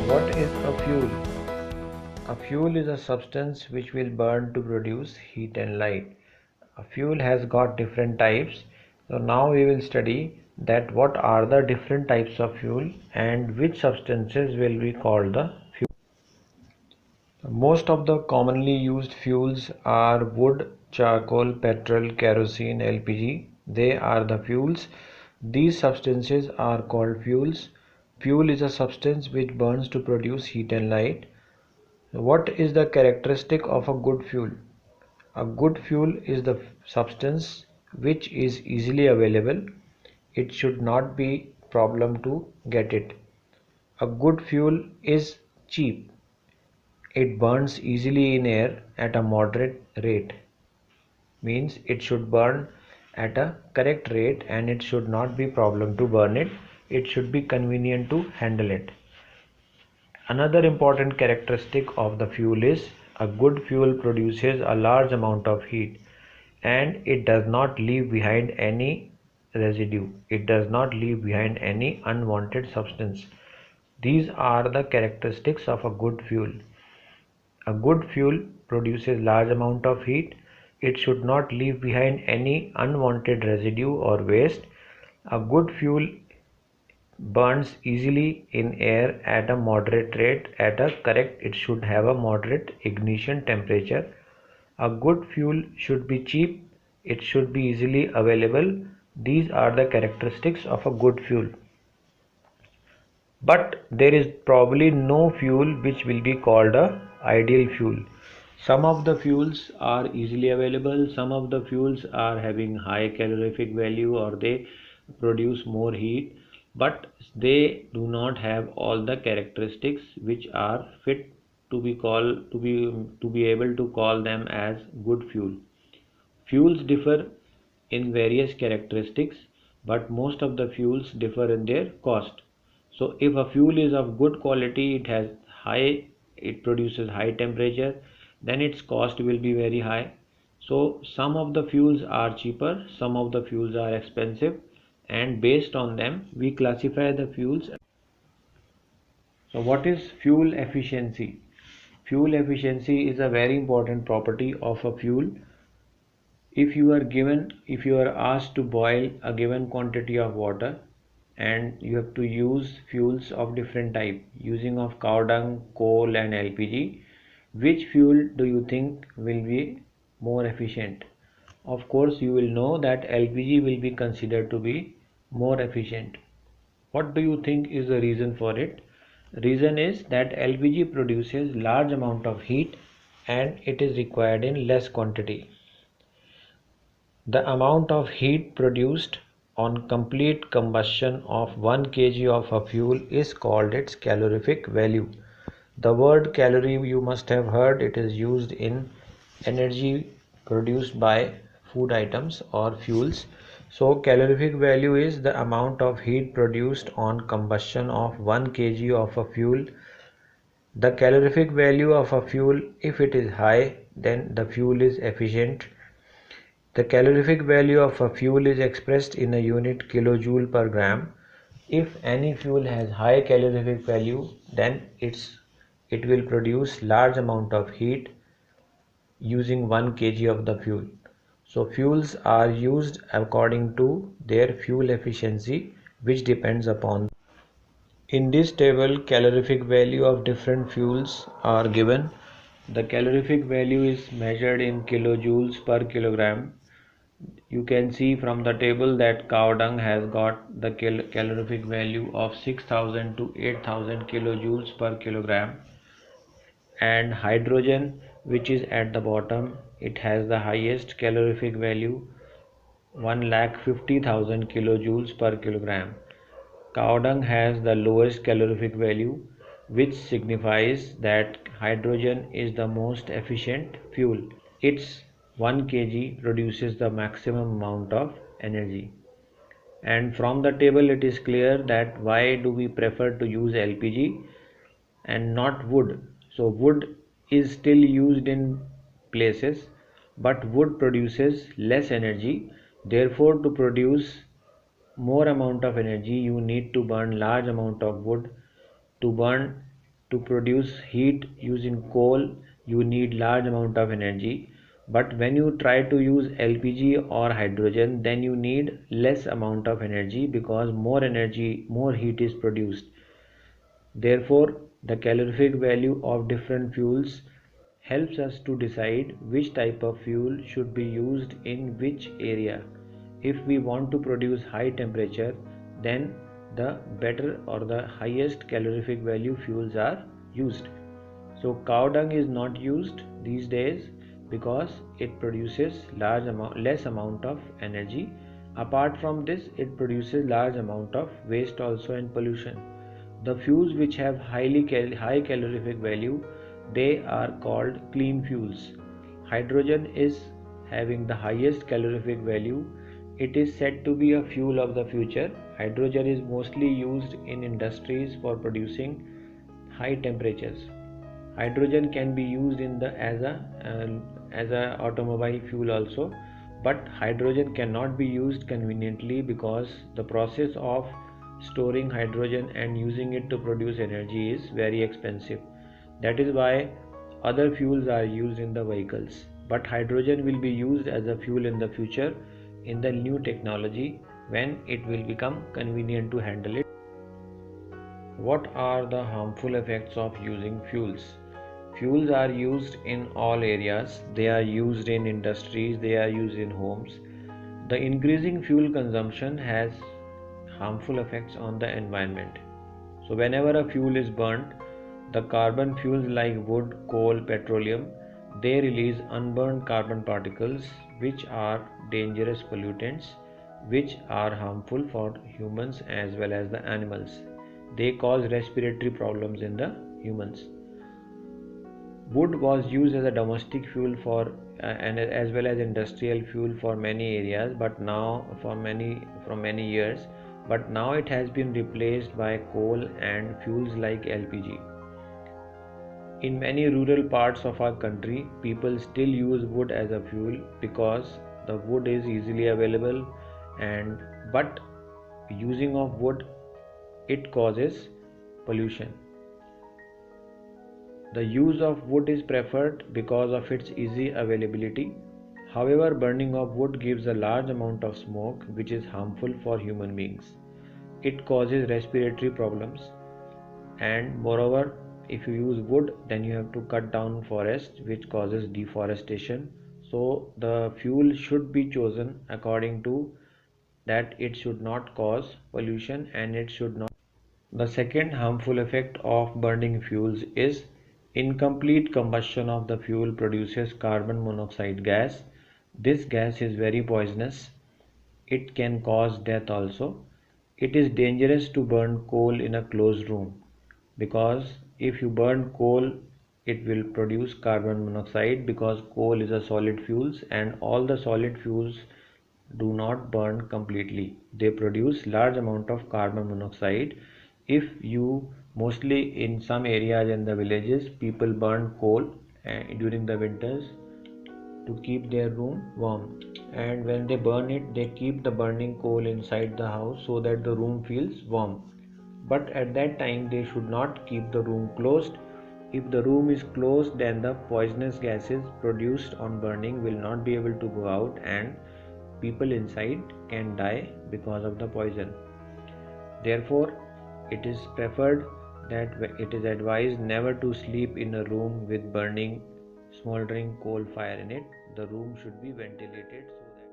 What is a fuel? A fuel is a substance which will burn to produce heat and light. A fuel has got different types. So now we will study that what are the different types of fuel and which substances will be called the fuel. Most of the commonly used fuels are wood, charcoal, petrol, kerosene, LPG. They are the fuels. These substances are called fuels. Fuel is a substance which burns to produce heat and light. What is the characteristic of a good fuel? A good fuel is the substance which is easily available. It should not be problem to get it. A good fuel is cheap. It burns easily in air at a moderate rate. Means it should burn at a correct rate and it should not be problem to burn it. It should be convenient to handle it. Another important characteristic of the fuel is a good fuel produces a large amount of heat and it does not leave behind any residue. It does not leave behind any unwanted substance. These are the characteristics of a good fuel. A good fuel produces large amount of heat. It should not leave behind any unwanted residue or waste. A good fuel burns easily in air at a moderate rate. It should have a moderate ignition temperature. A good fuel should be cheap. It should be easily available. These are the characteristics of a good fuel. But there is probably no fuel which will be called a ideal fuel. Some of the fuels are easily available, some of the fuels are having high calorific value or they produce more heat, but they do not have all the characteristics which are fit to be able to call them as good fuel. Fuels differ in various characteristics, but most of the fuels differ in their cost. So if a fuel is of good quality, it produces high temperature, then its cost will be very high. So some of the fuels are cheaper, some of the fuels are expensive, and based on them we classify the fuels. So what is fuel efficiency? Fuel efficiency is a very important property of a fuel. If you are asked to boil a given quantity of water and you have to use fuels of different type using of cow dung, coal and LPG, which fuel do you think will be more efficient? Of course you will know that LPG will be considered to be more efficient. What do you think is the reason for it? Reason is that LPG produces large amount of heat and it is required in less quantity. The amount of heat produced on complete combustion of 1 kg of a fuel is called its calorific value. The word calorie you must have heard, it is used in energy produced by food items or fuels. So calorific value is the amount of heat produced on combustion of 1 kg of a fuel. The calorific value of a fuel, if it is high, then the fuel is efficient. The calorific value of a fuel is expressed in a unit kilojoule per gram. If any fuel has high calorific value, then it will produce large amount of heat using 1 kg of the fuel. So fuels are used according to their fuel efficiency, which depends upon. In this table, calorific value of different fuels are given. The calorific value is measured in kilojoules per kilogram. You can see from the table that cow dung has got the calorific value of 6000 to 8000 kilojoules per kilogram, and hydrogen, which is at the bottom, it has the highest calorific value, 1,50,000 kilojoules per kilogram. Cow dung has the lowest calorific value, which signifies that hydrogen is the most efficient fuel. Its 1 kg produces the maximum amount of energy. And from the table it is clear that why do we prefer to use LPG and not wood. So wood is still used in places, but wood produces less energy. Therefore, to produce more amount of energy, you need to burn large amount of wood. To burn to produce heat using coal, you need large amount of energy. But when you try to use LPG or hydrogen, then you need less amount of energy because more heat is produced. Therefore, the calorific value of different fuels helps us to decide which type of fuel should be used in which area. If we want to produce high temperature, then the better or the highest calorific value fuels are used. So cow dung is not used these days because it produces less amount of energy. Apart from this, it produces large amount of waste also and pollution. The fuels which have high calorific value, they are called clean fuels. Hydrogen is having the highest calorific value. It is said to be a fuel of the future. Hydrogen is mostly used in industries for producing high temperatures. Hydrogen can be used as a automobile fuel also, but hydrogen cannot be used conveniently because the process of storing hydrogen and using it to produce energy is very expensive. That is why other fuels are used in the vehicles, but hydrogen will be used as a fuel in the future in the new technology when it will become convenient to handle it. What are the harmful effects of using fuels? Fuels are used in all areas. They are used in industries, they are used in homes. The increasing fuel consumption has harmful effects on the environment. So whenever a fuel is burnt, the carbon fuels like wood, coal, petroleum, they release unburned carbon particles which are dangerous pollutants which are harmful for humans as well as the animals. They cause respiratory problems in the humans. Wood was used as a domestic fuel for and as well as industrial fuel for many areas, but now from many years, but now it has been replaced by coal and fuels like LPG. In many rural parts of our country, people still use wood as a fuel because the wood is easily available, but using of wood, it causes pollution. The use of wood is preferred because of its easy availability. However, burning of wood gives a large amount of smoke which is harmful for human beings. It causes respiratory problems, and moreover, if you use wood, then you have to cut down forest which causes deforestation. So the fuel should be chosen according to that. It should not cause pollution and it should not. The second harmful effect of burning fuels is incomplete combustion of the fuel produces carbon monoxide gas. This gas is very poisonous. It can cause death also. It is dangerous to burn coal in a closed room because if you burn coal, it will produce carbon monoxide because coal is a solid fuels and all the solid fuels do not burn completely. They produce large amount of carbon monoxide. If you mostly in some areas in the villages, people burn coal during the winters to keep their room warm, and when they burn it, they keep the burning coal inside the house so that the room feels warm. But at that time they should not keep the room closed. If the room is closed, then the poisonous gases produced on burning will not be able to go out and people inside can die because of the poison. Therefore, it is preferred that it is advised never to sleep in a room with burning smoldering coal fire in it. The room should be ventilated so that